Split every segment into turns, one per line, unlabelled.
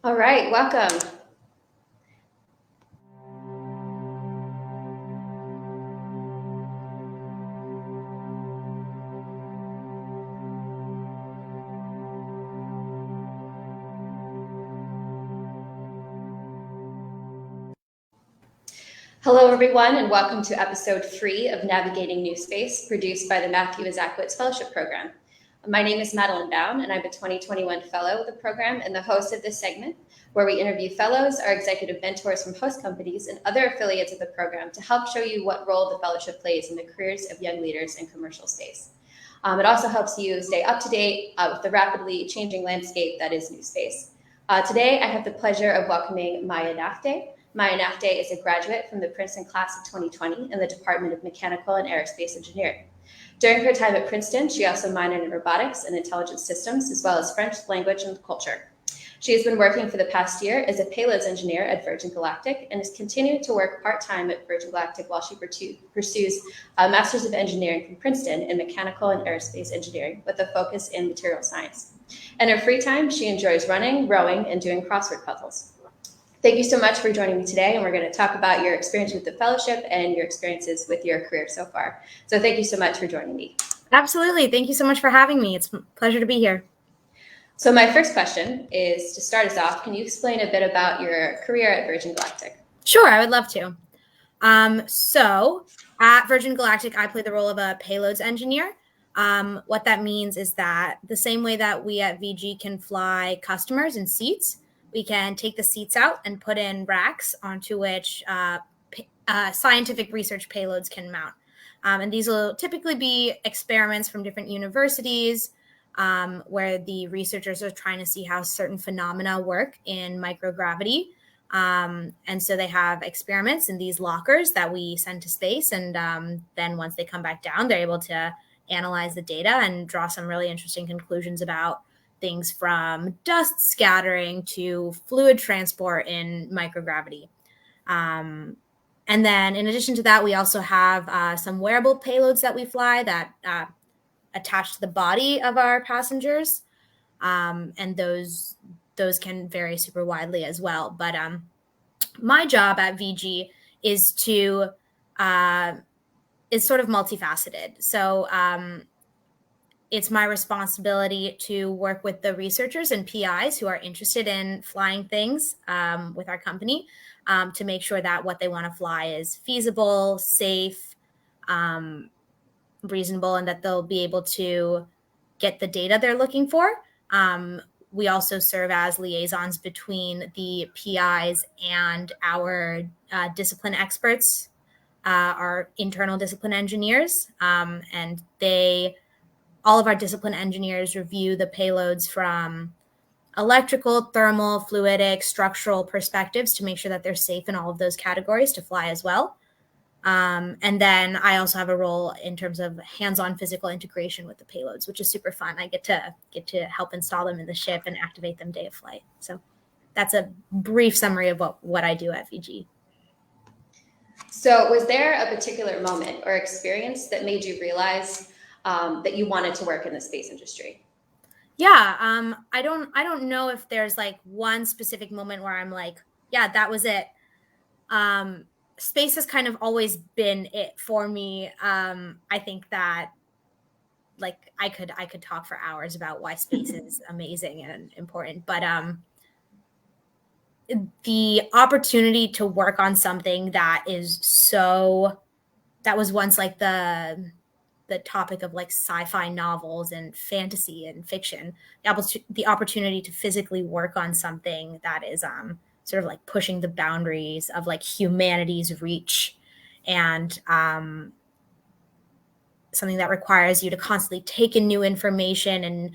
All right, welcome. Hello, everyone, and welcome to episode 3 of Navigating NewSpace, produced by the Matthew Isakowitz Fellowship Program. My name is Madeline Bowne, and I'm a 2021 fellow of the program and the host of this segment, where we interview fellows, our executive mentors from host companies, and other affiliates of the program to help show you what role the fellowship plays in the careers of young leaders in commercial space. It also helps you stay up to date with the rapidly changing landscape that is NewSpace. Today, I have the pleasure of welcoming Maya Naphade. Maya Naphade is a graduate from the Princeton class of 2020 in the Department of Mechanical and Aerospace Engineering. During her time at Princeton, she also minored in robotics and intelligent systems, as well as French language and culture. She has been working for the past year as a Payloads Engineer at Virgin Galactic and has continued to work part-time at Virgin Galactic while she pursues a Master's of Engineering from Princeton in Mechanical and Aerospace Engineering with a focus in material science. In her free time, she enjoys running, rowing, and doing crossword puzzles. Thank you so much for joining me today, and we're going to talk about your experience with the fellowship and your experiences with your career so far. So thank you so much for joining me.
Absolutely. Thank you so much for having me. It's a pleasure to be here.
So my first question is, to start us off, can you explain a bit about your career at Virgin Galactic?
Sure, I would love to. So at Virgin Galactic, I play the role of a Payloads Engineer. What that means is that the same way that we at VG can fly customers in seats, we can take the seats out and put in racks onto which scientific research payloads can mount. And these will typically be experiments from different universities where the researchers are trying to see how certain phenomena work in microgravity. And so they have experiments in these lockers that we send to space. And then once they come back down, they're able to analyze the data and draw some really interesting conclusions about things from dust scattering to fluid transport in microgravity. And then in addition to that, we also have some wearable payloads that we fly that attach to the body of our passengers. And those can vary super widely as well. But my job at VG is sort of multifaceted. So it's my responsibility to work with the researchers and PIs who are interested in flying things with our company to make sure that what they want to fly is feasible, safe, reasonable, and that they'll be able to get the data they're looking for. We also serve as liaisons between the PIs and our discipline experts, our internal discipline engineers, and all of our discipline engineers review the payloads from electrical, thermal, fluidic, structural perspectives to make sure that they're safe in all of those categories to fly as well. And then I also have a role in terms of hands-on physical integration with the payloads, which is super fun. I get to help install them in the ship and activate them day of flight. So that's a brief summary of what I do at VG.
So was there a particular moment or experience that made you realize that you wanted to work in the space industry?
Yeah, I don't know if there's like one specific moment where I'm like, yeah, that was it. Space has kind of always been it for me. I think that like I could talk for hours about why space is amazing and important, but the opportunity to work on something that was once like the topic of like sci-fi novels and fantasy and fiction, the opportunity to physically work on something that is sort of like pushing the boundaries of like humanity's reach, and something that requires you to constantly take in new information and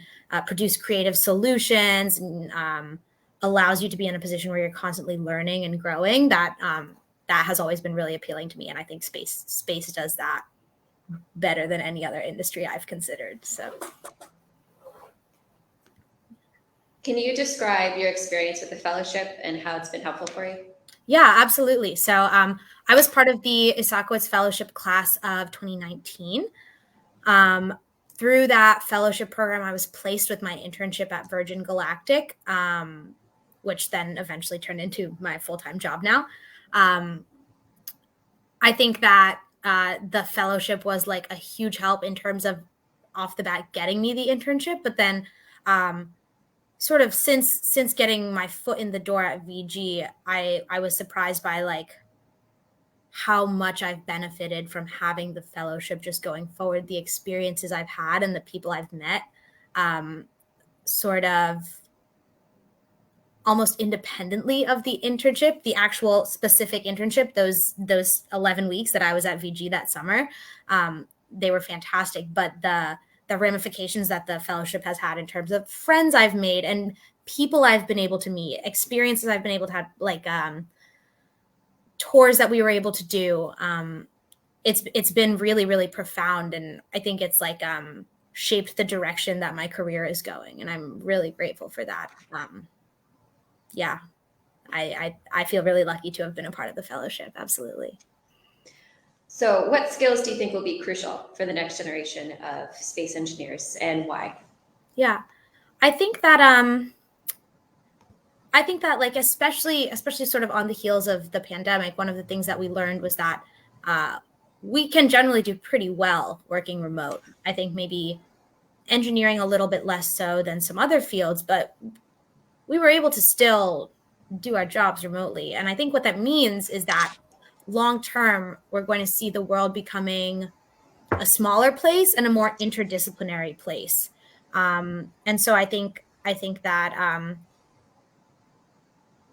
produce creative solutions, and allows you to be in a position where you're constantly learning and growing. That has always been really appealing to me, and I think space does that better than any other industry I've considered. So,
can you describe your experience with the fellowship and how it's been helpful for you?
Yeah, absolutely. So I was part of the Isakowitz Fellowship class of 2019. Through that fellowship program, I was placed with my internship at Virgin Galactic. which then eventually turned into my full-time job now. I think that the fellowship was like a huge help in terms of off the bat getting me the internship, but then sort of since getting my foot in the door at VG, I was surprised by like how much I've benefited from having the fellowship just going forward, the experiences I've had and the people I've met, sort of almost independently of the internship, the actual specific internship, those 11 weeks that I was at VG that summer, they were fantastic. But the ramifications that the fellowship has had in terms of friends I've made and people I've been able to meet, experiences I've been able to have, like tours that we were able to do, it's been really, really profound. And I think it's like shaped the direction that my career is going. And I'm really grateful for that. Yeah, I feel really lucky to have been a part of the fellowship. Absolutely.
So what skills do you think will be crucial for the next generation of space engineers, and why?
Yeah, I think that like especially sort of on the heels of the pandemic, one of the things that we learned was that we can generally do pretty well working remote. I think maybe engineering a little bit less so than some other fields, but we were able to still do our jobs remotely. And I think what that means is that long term, we're going to see the world becoming a smaller place and a more interdisciplinary place. And so I think that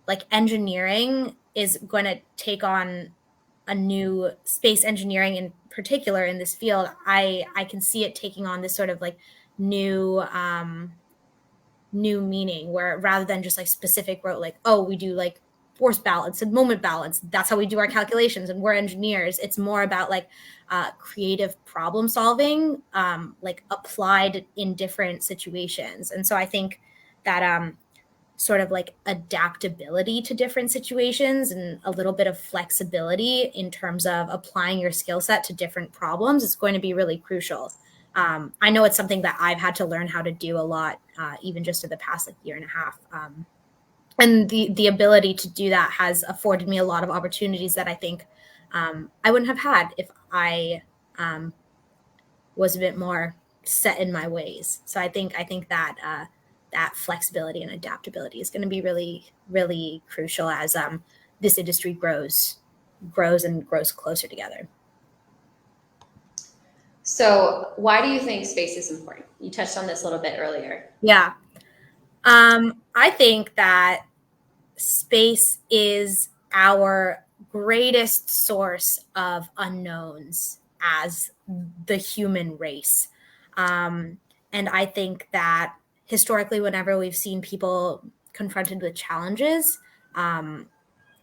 like engineering is going to take on a new space engineering in particular in this field. I can see it taking on this sort of like new meaning, where rather than just like specific rote, like, oh, we do like force balance and moment balance, that's how we do our calculations and we're engineers. It's more about like creative problem solving, like applied in different situations. And so I think that sort of like adaptability to different situations and a little bit of flexibility in terms of applying your skill set to different problems is going to be really crucial. I know it's something that I've had to learn how to do a lot, even just in the past like year and a half. And the ability to do that has afforded me a lot of opportunities that I think I wouldn't have had if I was a bit more set in my ways. So I think that that flexibility and adaptability is going to be really, really crucial as this industry grows closer together.
So why do you think space is important? You touched on this a little bit earlier.
Yeah. I think that space is our greatest source of unknowns as the human race. And I think that historically, whenever we've seen people confronted with challenges,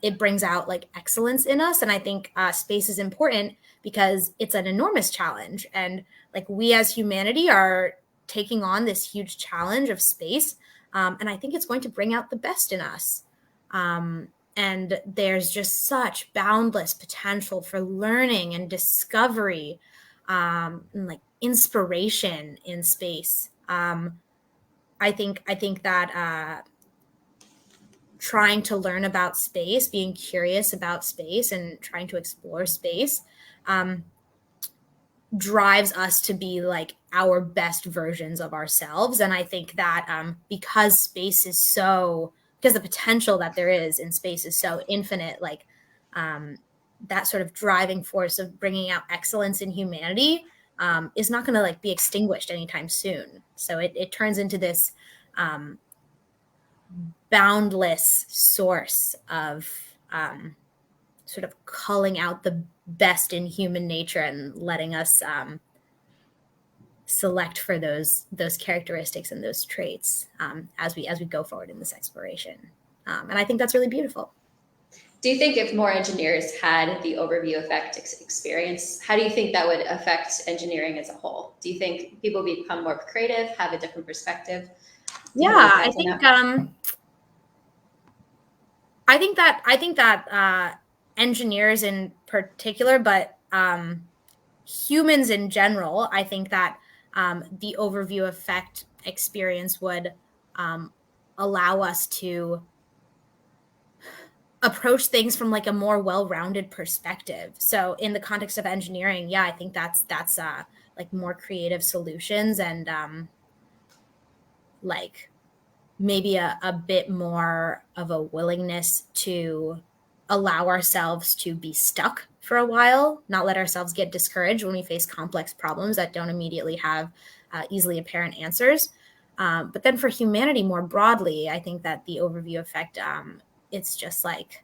it brings out like excellence in us. And I think space is important because it's an enormous challenge. And like we as humanity are taking on this huge challenge of space. And I think it's going to bring out the best in us. And there's just such boundless potential for learning and discovery, and like inspiration in space. I think that trying to learn about space, being curious about space and trying to explore space drives us to be like our best versions of ourselves. And I think that because the potential that there is in space is so infinite, like that sort of driving force of bringing out excellence in humanity is not going to like be extinguished anytime soon. So it turns into this boundless source of sort of culling out the best in human nature and letting us select for those characteristics and those traits as we go forward in this exploration. And I think that's really beautiful.
Do you think if more engineers had the overview effect experience, how do you think that would affect engineering as a whole? Do you think people become more creative, have a different perspective?
I think that engineers in particular, but humans in general, I think that the overview effect experience would allow us to approach things from like a more well-rounded perspective. So in the context of engineering, yeah, I think that's like more creative solutions and like maybe a bit more of a willingness to allow ourselves to be stuck for a while, not let ourselves get discouraged when we face complex problems that don't immediately have easily apparent answers. But then for humanity more broadly, I think that the overview effect, it's just like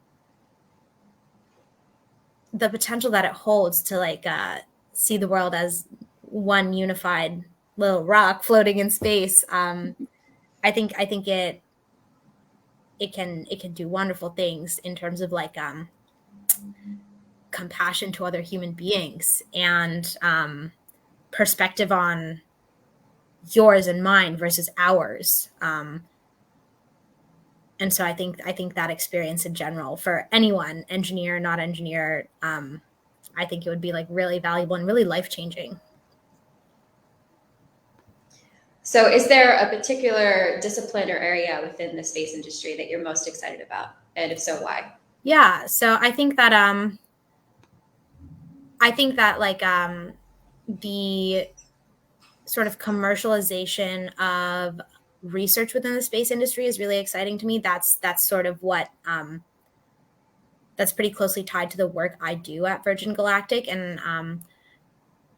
the potential that it holds to like see the world as one unified little rock floating in space. I think it can do wonderful things in terms of like compassion to other human beings and perspective on yours and mine versus ours. And so I think that experience in general for anyone, engineer, not engineer, I think it would be like really valuable and really life-changing.
So is there a particular discipline or area within the space industry that you're most excited about? And if so, why?
Yeah, so I think that like the sort of commercialization of research within the space industry is really exciting to me. That's sort of what that's pretty closely tied to the work I do at Virgin Galactic. And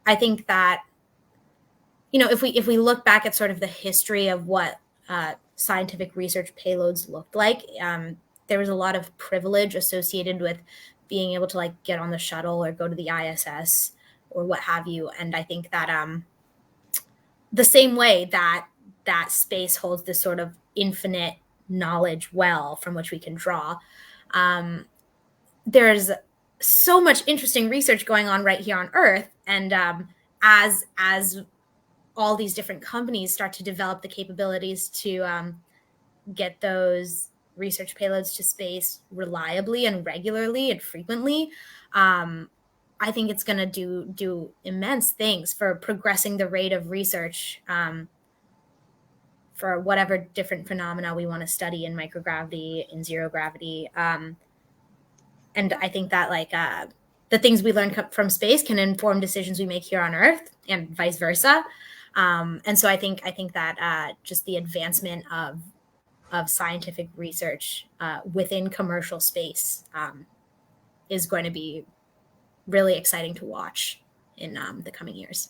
I think that, you know, if we look back at sort of the history of what scientific research payloads looked like, there was a lot of privilege associated with being able to like get on the shuttle or go to the ISS or what have you. And I think that the same way that space holds this sort of infinite knowledge well from which we can draw, there's so much interesting research going on right here on Earth. And as all these different companies start to develop the capabilities to get those research payloads to space reliably and regularly and frequently, I think it's going to do immense things for progressing the rate of research for whatever different phenomena we want to study in microgravity, in zero gravity. And I think that like the things we learn from space can inform decisions we make here on Earth and vice versa. And so I think that just the advancement of scientific research within commercial space is going to be really exciting to watch in the coming years.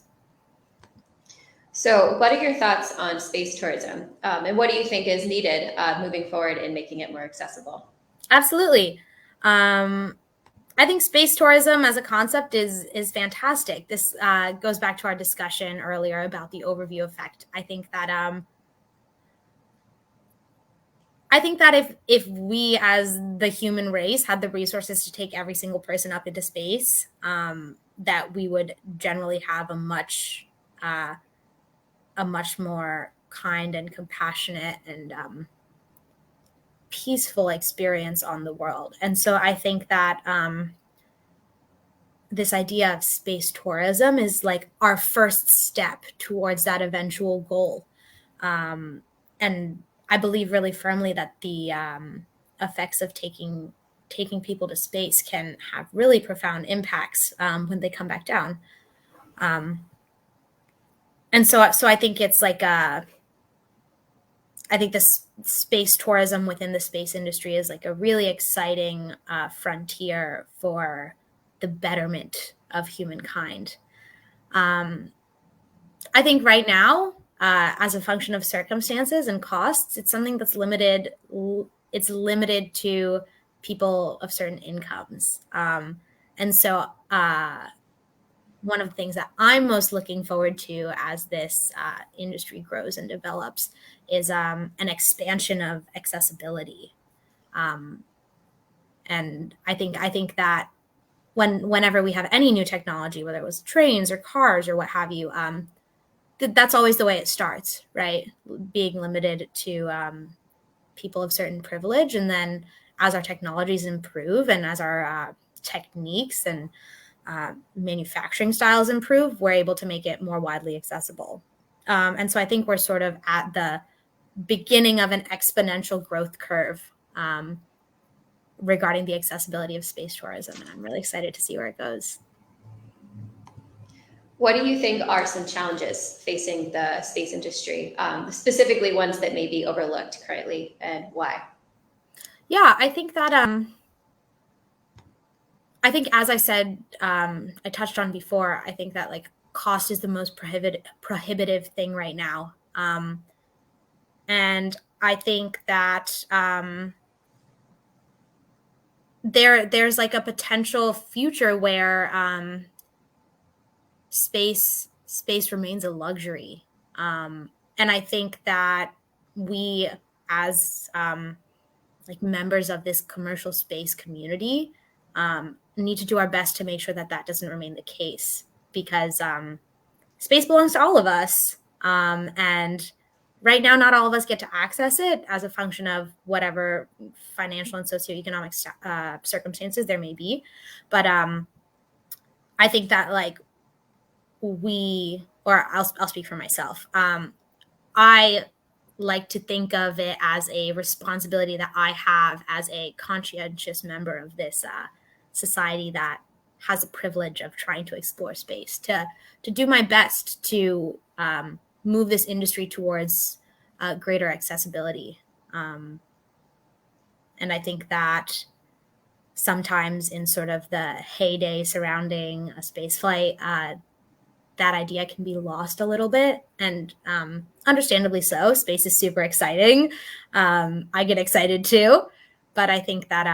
So what are your thoughts on space tourism? And what do you think is needed moving forward in making it more accessible?
Absolutely. I think space tourism as a concept is fantastic. This goes back to our discussion earlier about the overview effect. I think that if we as the human race had the resources to take every single person up into space, that we would generally have a much more kind and compassionate and peaceful experience on the world. And so I think that this idea of space tourism is like our first step towards that eventual goal. And I believe really firmly that the effects of taking people to space can have really profound impacts when they come back down. And so I think it's like I think this space tourism within the space industry is like a really exciting frontier for the betterment of humankind. I think right now, as a function of circumstances and costs, it's something that's limited. It's limited to people of certain incomes. And so one of the things that I'm most looking forward to as this industry grows and develops is an expansion of accessibility. And I think that whenever we have any new technology, whether it was trains or cars or what have you, that's always the way it starts, right? Being limited to people of certain privilege. And then as our technologies improve and as our techniques and manufacturing styles improve, we're able to make it more widely accessible. And so I think we're sort of at the beginning of an exponential growth curve regarding the accessibility of space tourism. And I'm really excited to see where it goes.
What do you think are some challenges facing the space industry, specifically ones that may be overlooked currently, and why?
Yeah, I think that I think, as I said, I touched on before, I think that like cost is the most prohibitive thing right now. And I think that there's like a potential future where space remains a luxury. And I think that we, as like members of this commercial space community, need to do our best to make sure that that doesn't remain the case, because space belongs to all of us. And right now, not all of us get to access it as a function of whatever financial and socioeconomic circumstances there may be. But I think that like I'll speak for myself. I like to think of it as a responsibility that I have as a conscientious member of this society that has the privilege of trying to explore space, to do my best to move this industry towards greater accessibility. And I think that sometimes in sort of the heyday surrounding a space flight, that idea can be lost a little bit, and understandably so. Space is super exciting. I get excited too, but I think that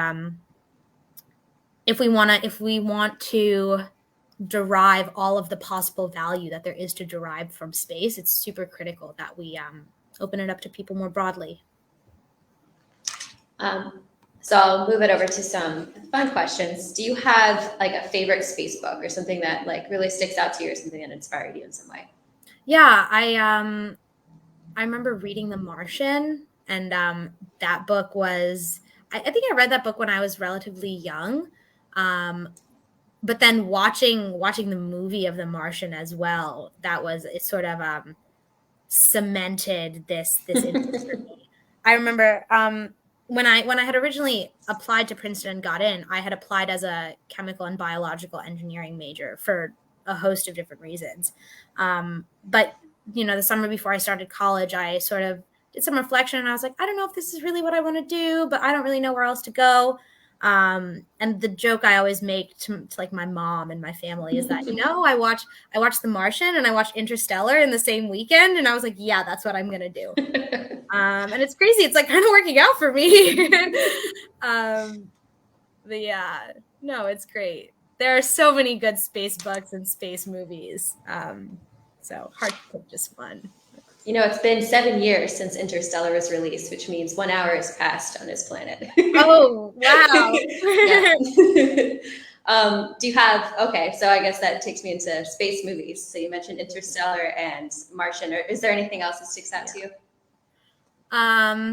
if we want to derive all of the possible value that there is to derive from space, it's super critical that we open it up to people more broadly.
So I'll move it over to some fun questions. Do you have like a favorite space book or something that like really sticks out to you, or something that inspired you in some way?
Yeah, I remember reading The Martian, and that book was, I think I read that book when I was relatively young. But then watching the movie of The Martian as well, it sort of cemented this interest for me. I remember when I had originally applied to Princeton and got in, I had applied as a chemical and biological engineering major for a host of different reasons. But the summer before I started college, I sort of did some reflection, and I was like, I don't know if this is really what I want to do, but I don't really know where else to go. And the joke I always make to like my mom and my family is that, I watched The Martian and I watched Interstellar in the same weekend, and I was like, yeah, that's what I'm gonna do. And it's crazy. It's like kind of working out for me. But yeah, no, it's great. There are so many good space books and space movies. So hard to pick just one.
It's been 7 years since Interstellar was released, which means 1 hour has passed on this planet.
Oh, wow.
Do you have, okay, so I guess that takes me into space movies. So you mentioned Interstellar and Martian. Or is there anything else that sticks out to you?
I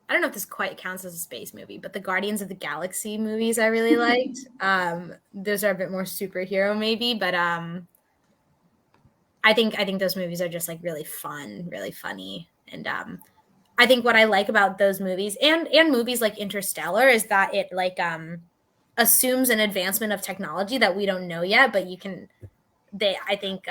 don't know if this quite counts as a space movie, but the Guardians of the Galaxy movies I really liked. Those are a bit more superhero maybe, but I think those movies are just like really fun, really funny. And I think what I like about those movies and movies like Interstellar is that it like assumes an advancement of technology that we don't know yet, but I think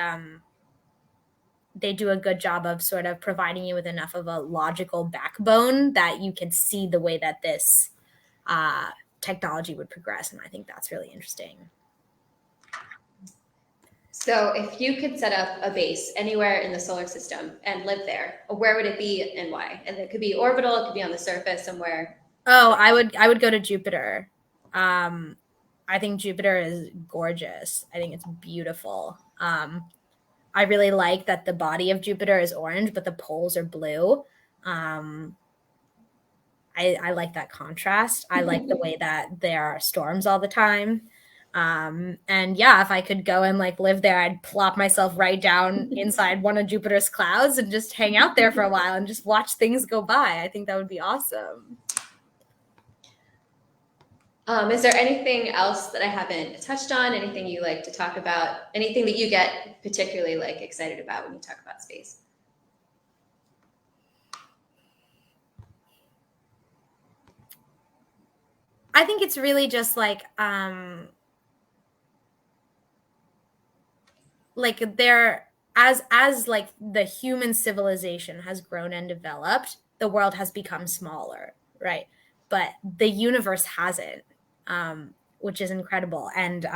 they do a good job of sort of providing you with enough of a logical backbone that you can see the way that this technology would progress. And I think that's really interesting.
So if you could set up a base anywhere in the solar system and live there, where would it be and why? And it could be orbital, it could be on the surface somewhere.
Oh, I would go to Jupiter. I think Jupiter is gorgeous. I think it's beautiful. I really like that the body of Jupiter is orange, but the poles are blue. I like that contrast. I like the way that there are storms all the time. And yeah, if I could go and like live there, I'd plop myself right down inside one of Jupiter's clouds and just hang out there for a while and just watch things go by. I think that would be awesome.
Is there anything else that I haven't touched on? Anything you like to talk about? Anything that you get particularly like excited about when you talk about space?
I think it's really just like there, as like the human civilization has grown and developed, the world has become smaller, right? But the universe hasn't, which is incredible. And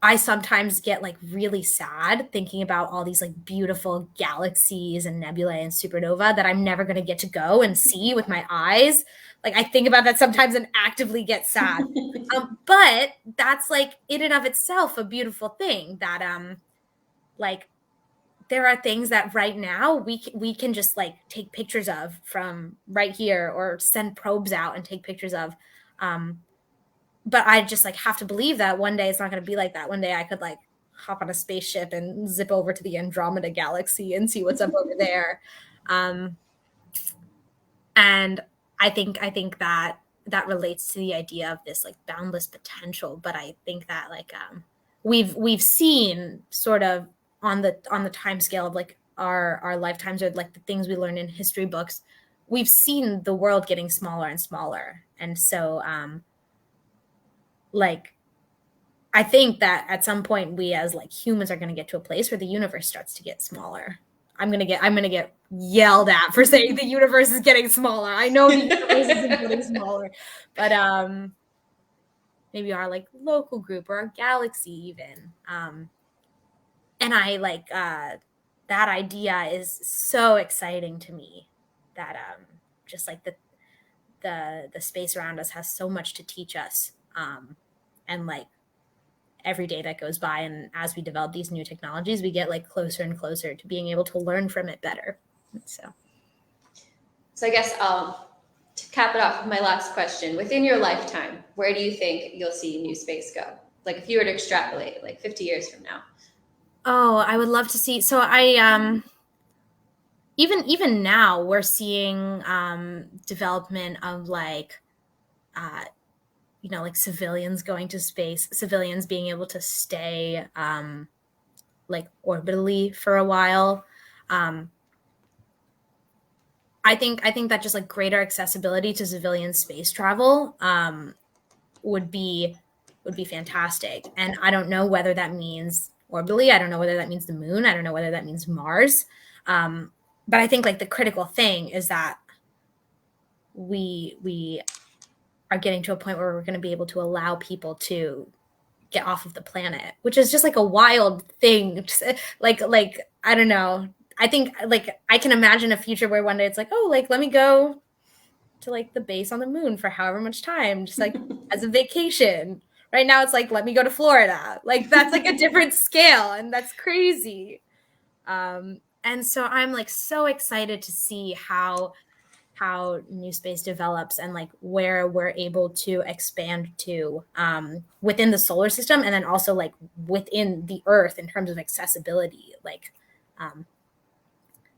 I sometimes get like really sad thinking about all these like beautiful galaxies and nebulae and supernova that I'm never going to get to go and see with my eyes. Like I think about that sometimes and actively get sad. But that's like in and of itself a beautiful thing that like there are things that right now we can just like take pictures of from right here or send probes out and take pictures of. But I just like have to believe that one day it's not going to be like that. One day I could like hop on a spaceship and zip over to the Andromeda galaxy and see what's up over there. And I think that relates to the idea of this like boundless potential. But I think that like we've seen sort of on the time scale of like our lifetimes, or like the things we learn in history books, we've seen the world getting smaller and smaller. And so like I think that at some point we as like humans are going to get to a place where the universe starts to get smaller. I'm going to get yelled at for saying the universe is getting smaller. I know the universe isn't getting smaller, but maybe our like local group or our galaxy even. And I like that idea is so exciting to me, that just like the space around us has so much to teach us. And like every day that goes by and as we develop these new technologies, we get like closer and closer to being able to learn from it better. So
I guess to cap it off with my last question, within your lifetime, where do you think you'll see NewSpace go? Like if you were to extrapolate like 50 years from now.
Oh, I would love to see. So I even now we're seeing development of like like civilians going to space, civilians being able to stay like orbitally for a while. I think that just like greater accessibility to civilian space travel would be fantastic. And I don't know whether that means orbitally. I don't know whether that means the moon. I don't know whether that means Mars. But I think like the critical thing is that we are getting to a point where we're going to be able to allow people to get off of the planet, which is just like a wild thing. Just, like I don't know. I think like I can imagine a future where one day it's like, oh, like let me go to like the base on the moon for however much time, just like as a vacation. Right now it's like, let me go to Florida. Like that's like a different scale, and that's crazy. And so I'm like so excited to see how NewSpace develops and like where we're able to expand to within the solar system, and then also like within the Earth in terms of accessibility. Like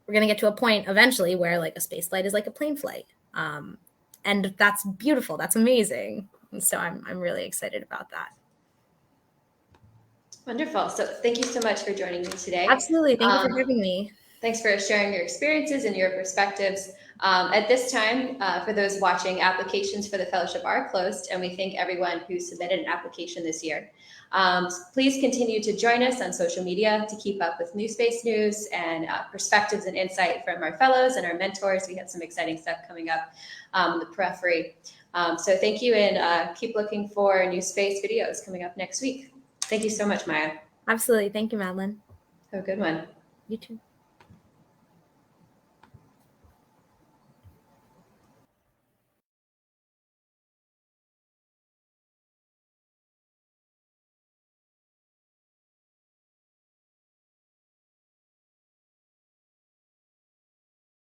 we're going to get to a point eventually where like a space flight is like a plane flight. And that's beautiful. That's amazing. And so I'm really excited about that.
Wonderful. So thank you so much for joining me today.
Absolutely. Thank you for having me.
Thanks for sharing your experiences and your perspectives. At this time, for those watching, applications for the fellowship are closed, and we thank everyone who submitted an application this year. Please continue to join us on social media to keep up with NewSpace news and perspectives and insight from our fellows and our mentors. We have some exciting stuff coming up in the periphery. So thank you, and keep looking for NewSpace videos coming up next week. Thank you so much, Maya.
Absolutely. Thank you, Madeline.
Have a good one.
You too.